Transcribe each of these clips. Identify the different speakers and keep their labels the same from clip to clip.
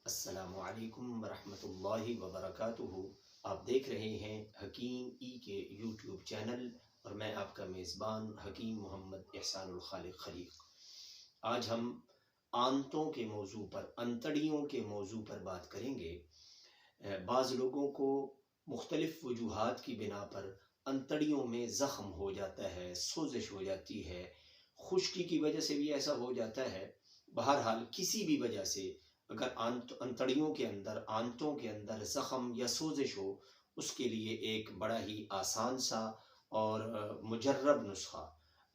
Speaker 1: السلام علیکم ورحمۃ اللہ وبرکاتہ۔ آپ دیکھ رہے ہیں حکیم ای کے یوٹیوب چینل، اور میں آپ کا میزبان حکیم محمد احسان الخالق خلیق۔ آج ہم آنتوں کے موضوع پر، انتڑیوں کے موضوع پر بات کریں گے۔ بعض لوگوں کو مختلف وجوہات کی بنا پر انتڑیوں میں زخم ہو جاتا ہے، سوزش ہو جاتی ہے، خشکی کی وجہ سے بھی ایسا ہو جاتا ہے۔ بہرحال کسی بھی وجہ سے اگر انتڑیوں کے اندر، آنتوں کے اندر زخم یا سوزش ہو، اس کے لیے ایک بڑا ہی آسان سا اور مجرب نسخہ،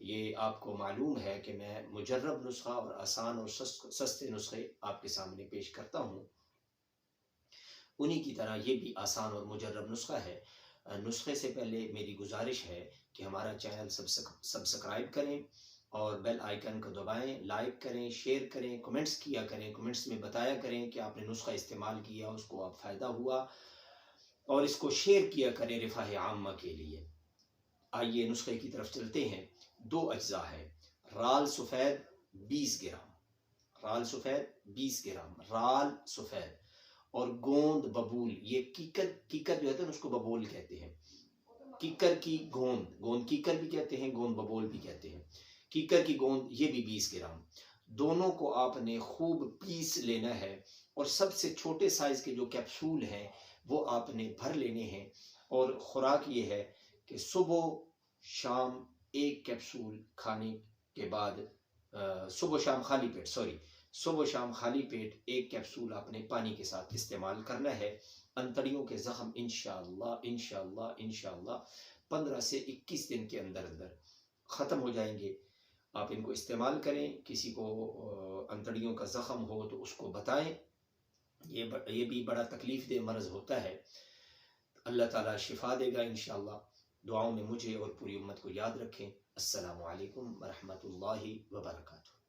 Speaker 1: یہ آپ کو معلوم ہے کہ میں مجرب نسخہ اور آسان اور سستے نسخے آپ کے سامنے پیش کرتا ہوں، انہی کی طرح یہ بھی آسان اور مجرب نسخہ ہے۔ نسخے سے پہلے میری گزارش ہے کہ ہمارا چینل سبسکرائب کریں اور بیل آئیکن کو دبائیں، لائک کریں، شیئر کریں، کمنٹس کیا کریں، کمنٹس میں بتایا کریں کہ آپ نے نسخہ استعمال کیا، اس کو آپ فائدہ ہوا، اور اس کو شیئر کیا کریں رفاہ عامہ کے لیے۔ آئیے نسخے کی طرف چلتے ہیں۔ 2 اجزاء ہے۔ رال سفید 20 گرام، رال سفید 20 گرام، رال سفید، اور گوند ببول، یہ کیکر جو ہے نا، اس کو ببول کہتے ہیں، کیکر کی گوند کیکر بھی کہتے ہیں، گوند ببول بھی کہتے ہیں، کیکر کی گوند یہ بھی 20 گرام۔ دونوں کو آپ نے خوب پیس لینا ہے، اور سب سے چھوٹے سائز کے جو کیپسول ہیں وہ آپ نے بھر لینے ہیں، اور خوراک یہ ہے کہ صبح شام ایک کیپسول کھانے کے بعد، صبح شام خالی پیٹ ایک کیپسول آپ نے پانی کے ساتھ استعمال کرنا ہے۔ انتڑیوں کے زخم انشاءاللہ 15 سے 21 دن کے اندر ختم ہو جائیں گے۔ آپ ان کو استعمال کریں۔ کسی کو انتڑیوں کا زخم ہو تو اس کو بتائیں، یہ بھی بڑا تکلیف دہ مرض ہوتا ہے۔ اللہ تعالیٰ شفا دے گا انشاءاللہ۔ دعاؤں میں مجھے اور پوری امت کو یاد رکھیں۔ السلام علیکم ورحمۃ اللہ وبرکاتہ۔